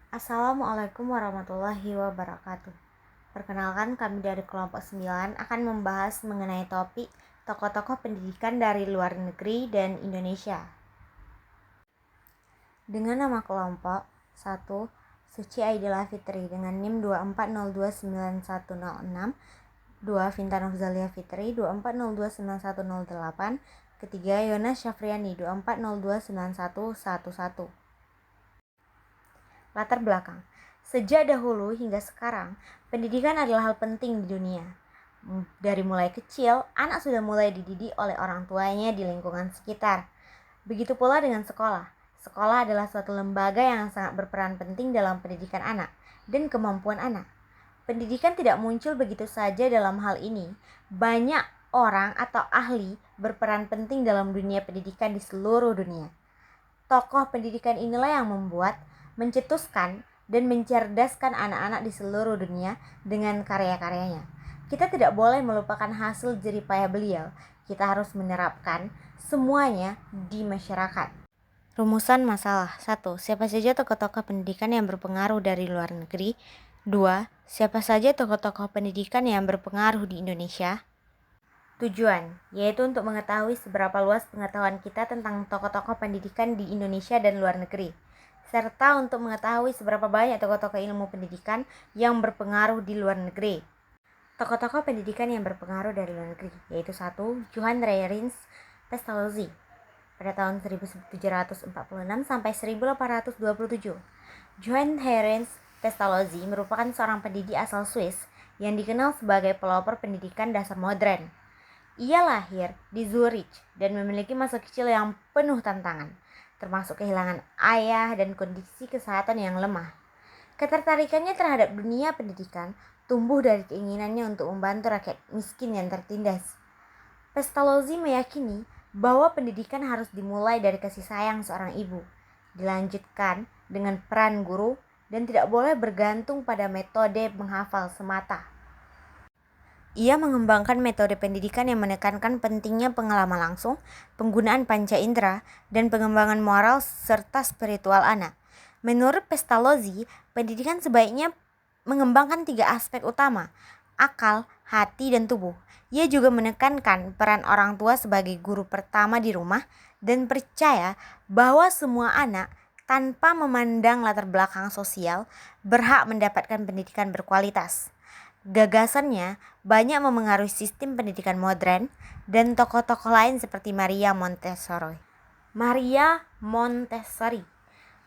Assalamualaikum warahmatullahi wabarakatuh. Perkenalkan, kami dari kelompok 9 akan membahas mengenai topik tokoh-tokoh pendidikan dari luar negeri dan Indonesia. Dengan nama kelompok 1, Suci Aidila Fitri dengan NIM 24029106, 2, Vinta Nurzalia Fitri 24029108, ketiga Yona Syafriani 24029111. Latar belakang. Sejak dahulu hingga sekarang, pendidikan adalah hal penting di dunia. Dari mulai kecil, anak sudah mulai dididik oleh orang tuanya di lingkungan sekitar. Begitu pula dengan sekolah. Sekolah adalah suatu lembaga yang sangat berperan penting dalam pendidikan anak dan kemampuan anak. Pendidikan tidak muncul begitu saja dalam hal ini. Banyak orang atau ahli berperan penting dalam dunia pendidikan di seluruh dunia. Tokoh pendidikan inilah yang membuat, mencetuskan, dan mencerdaskan anak-anak di seluruh dunia dengan karya-karyanya. Kita tidak boleh melupakan hasil jerih payah beliau. Kita harus menerapkan semuanya di masyarakat. Rumusan masalah. 1. Siapa saja tokoh-tokoh pendidikan yang berpengaruh dari luar negeri? 2. Siapa saja tokoh-tokoh pendidikan yang berpengaruh di Indonesia? Tujuan, yaitu untuk mengetahui seberapa luas pengetahuan kita tentang tokoh-tokoh pendidikan di Indonesia dan luar negeri, serta untuk mengetahui seberapa banyak tokoh-tokoh ilmu pendidikan yang berpengaruh di luar negeri. Tokoh-tokoh pendidikan yang berpengaruh dari luar negeri, yaitu 1. Johann Reierins Pestalozzi pada tahun 1746 sampai 1827. Johann Reierins Pestalozzi merupakan seorang pendidik asal Swiss yang dikenal sebagai pelopor pendidikan dasar modern. Ia lahir di Zurich dan memiliki masa kecil yang penuh tantangan, termasuk kehilangan ayah dan kondisi kesehatan yang lemah. Ketertarikannya terhadap dunia pendidikan tumbuh dari keinginannya untuk membantu rakyat miskin yang tertindas. Pestalozzi meyakini bahwa pendidikan harus dimulai dari kasih sayang seorang ibu, dilanjutkan dengan peran guru, dan tidak boleh bergantung pada metode menghafal semata. Ia mengembangkan metode pendidikan yang menekankan pentingnya pengalaman langsung, penggunaan panca indera, dan pengembangan moral serta spiritual anak. Menurut Pestalozzi, pendidikan sebaiknya mengembangkan 3 aspek utama: akal, hati, dan tubuh. Ia juga menekankan peran orang tua sebagai guru pertama di rumah dan percaya bahwa semua anak, tanpa memandang latar belakang sosial, berhak mendapatkan pendidikan berkualitas. Gagasannya banyak memengaruhi sistem pendidikan modern dan tokoh-tokoh lain seperti Maria Montessori.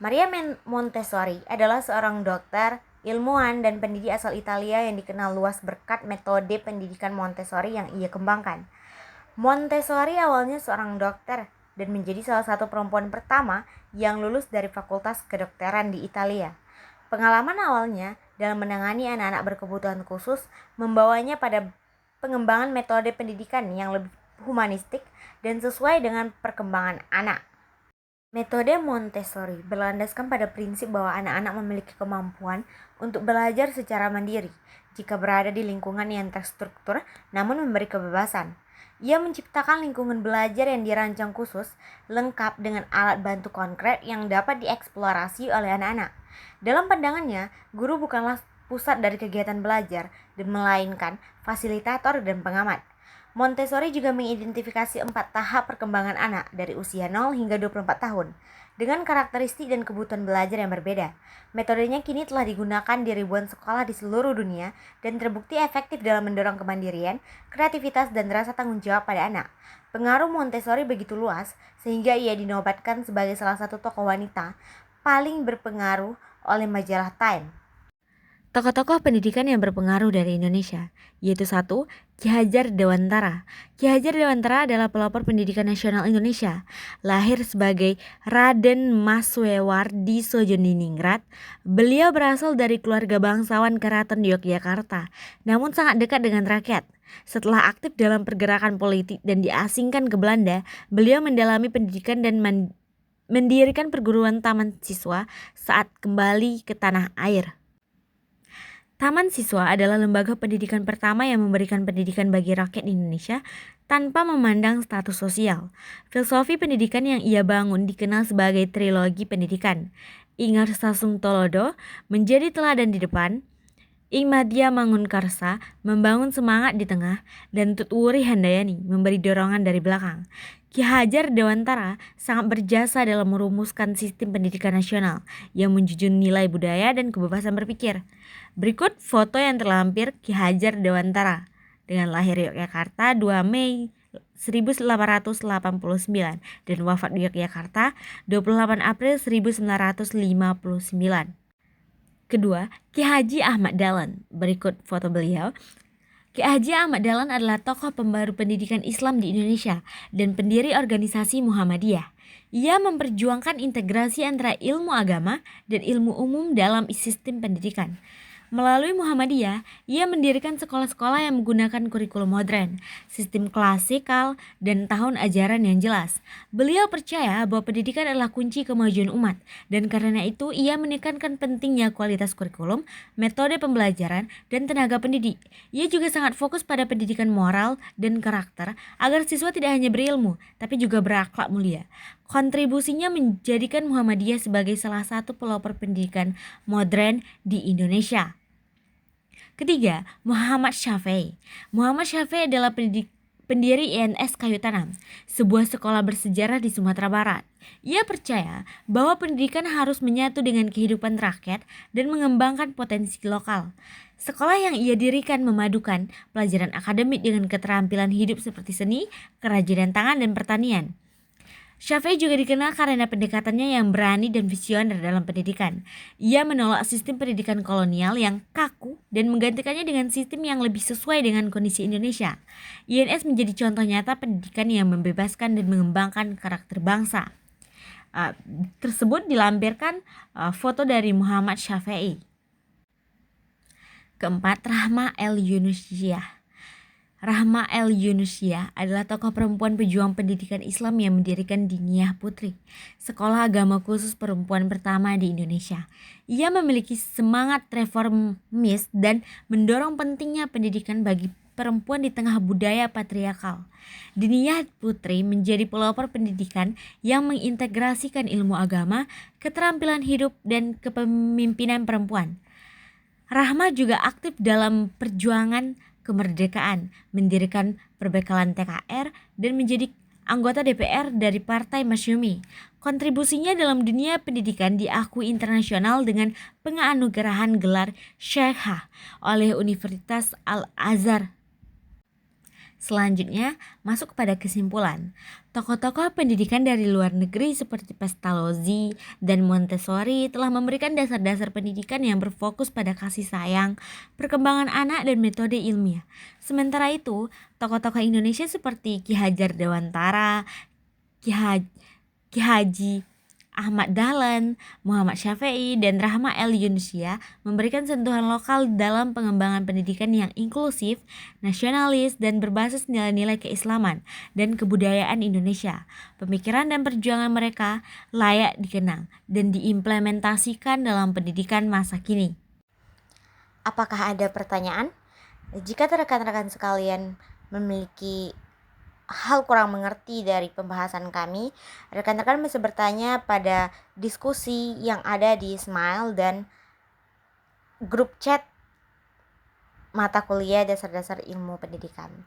Maria Montessori adalah seorang dokter, ilmuwan, dan pendidik asal Italia yang dikenal luas berkat metode pendidikan Montessori yang ia kembangkan. Montessori awalnya seorang dokter dan menjadi salah satu perempuan pertama yang lulus dari Fakultas Kedokteran di Italia. Pengalaman awalnya dalam menangani anak-anak berkebutuhan khusus membawanya pada pengembangan metode pendidikan yang lebih humanistik dan sesuai dengan perkembangan anak. Metode Montessori berlandaskan pada prinsip bahwa anak-anak memiliki kemampuan untuk belajar secara mandiri jika berada di lingkungan yang terstruktur namun memberi kebebasan. Ia menciptakan lingkungan belajar yang dirancang khusus, lengkap dengan alat bantu konkret yang dapat dieksplorasi oleh anak-anak. Dalam pandangannya, guru bukanlah pusat dari kegiatan belajar, melainkan fasilitator dan pengamat. Montessori juga mengidentifikasi 4 tahap perkembangan anak dari usia 0 hingga 24 tahun dengan karakteristik dan kebutuhan belajar yang berbeda. Metodenya kini telah digunakan di ribuan sekolah di seluruh dunia dan terbukti efektif dalam mendorong kemandirian, kreativitas, dan rasa tanggung jawab pada anak. Pengaruh Montessori begitu luas sehingga ia dinobatkan sebagai salah satu tokoh wanita paling berpengaruh oleh majalah Time. Tokoh-tokoh pendidikan yang berpengaruh dari Indonesia, yaitu 1. Ki Hajar Dewantara. Ki Hajar Dewantara adalah pelopor pendidikan nasional Indonesia. Lahir sebagai Raden Maswewardi Sojoningrat, beliau berasal dari keluarga bangsawan Keraton Yogyakarta, namun sangat dekat dengan rakyat. Setelah aktif dalam pergerakan politik dan diasingkan ke Belanda, beliau mendalami pendidikan dan mendirikan perguruan taman siswa saat kembali ke tanah air. Taman Siswa adalah lembaga pendidikan pertama yang memberikan pendidikan bagi rakyat Indonesia tanpa memandang status sosial. Filosofi pendidikan yang ia bangun dikenal sebagai trilogi pendidikan. Ingar Sasung Tolodo menjadi teladan di depan, Ing Madya Mangunkarsa membangun semangat di tengah, dan Tutwuri Handayani memberi dorongan dari belakang. Ki Hajar Dewantara sangat berjasa dalam merumuskan sistem pendidikan nasional yang menjunjung nilai budaya dan kebebasan berpikir. Berikut foto yang terlampir Ki Hajar Dewantara dengan lahir Yogyakarta 2 Mei 1889 dan wafat di Yogyakarta 28 April 1959. Kedua, Ki Haji Ahmad Dahlan. Berikut foto beliau. Ki Haji Ahmad Dahlan adalah tokoh pembaru pendidikan Islam di Indonesia dan pendiri organisasi Muhammadiyah. Ia memperjuangkan integrasi antara ilmu agama dan ilmu umum dalam sistem pendidikan. Melalui Muhammadiyah, ia mendirikan sekolah-sekolah yang menggunakan kurikulum modern, sistem klasikal, dan tahun ajaran yang jelas. Beliau percaya bahwa pendidikan adalah kunci kemajuan umat, dan karena itu ia menekankan pentingnya kualitas kurikulum, metode pembelajaran, dan tenaga pendidik. Ia juga sangat fokus pada pendidikan moral dan karakter agar siswa tidak hanya berilmu, tapi juga berakhlak mulia. Kontribusinya menjadikan Muhammadiyah sebagai salah satu pelopor pendidikan modern di Indonesia. Ketiga, Muhammad Syafi'i. Muhammad Syafi'i adalah pendiri INS Kayu Tanam, sebuah sekolah bersejarah di Sumatera Barat. Ia percaya bahwa pendidikan harus menyatu dengan kehidupan rakyat dan mengembangkan potensi lokal. Sekolah yang ia dirikan memadukan pelajaran akademik dengan keterampilan hidup seperti seni, kerajinan tangan, dan pertanian. Syafi'i juga dikenal karena pendekatannya yang berani dan visioner dalam pendidikan. Ia menolak sistem pendidikan kolonial yang kaku dan menggantikannya dengan sistem yang lebih sesuai dengan kondisi Indonesia. INS menjadi contoh nyata pendidikan yang membebaskan dan mengembangkan karakter bangsa. Tersebut dilampirkan foto dari Muhammad Syafi'i. Keempat, Rahma El Yunusyah. Rahma El Yunusyah adalah tokoh perempuan pejuang pendidikan Islam yang mendirikan Diniyah Putri, sekolah agama khusus perempuan pertama di Indonesia. Ia memiliki semangat reformis dan mendorong pentingnya pendidikan bagi perempuan di tengah budaya patriarkal. Diniyah Putri menjadi pelopor pendidikan yang mengintegrasikan ilmu agama, keterampilan hidup, dan kepemimpinan perempuan. Rahma juga aktif dalam perjuangan kemerdekaan, mendirikan perbekalan TKR, dan menjadi anggota DPR dari Partai Masyumi. Kontribusinya dalam dunia pendidikan diakui internasional dengan penganugerahan gelar Syekhah oleh Universitas Al-Azhar. Selanjutnya, masuk pada kesimpulan. Tokoh-tokoh pendidikan dari luar negeri seperti Pestalozzi dan Montessori telah memberikan dasar-dasar pendidikan yang berfokus pada kasih sayang, perkembangan anak, dan metode ilmiah. Sementara itu, tokoh-tokoh Indonesia seperti Ki Hajar Dewantara, Ki Haji Ahmad Dahlan, Muhammad Syafi'i, dan Rahma El Yunusyah memberikan sentuhan lokal dalam pengembangan pendidikan yang inklusif, nasionalis, dan berbasis nilai-nilai keislaman dan kebudayaan Indonesia. Pemikiran dan perjuangan mereka layak dikenang dan diimplementasikan dalam pendidikan masa kini. Apakah ada pertanyaan? Jika rekan-rekan sekalian memiliki hal kurang mengerti dari pembahasan kami, rekan-rekan bisa bertanya pada diskusi yang ada di Smile dan grup chat mata kuliah dasar-dasar ilmu pendidikan.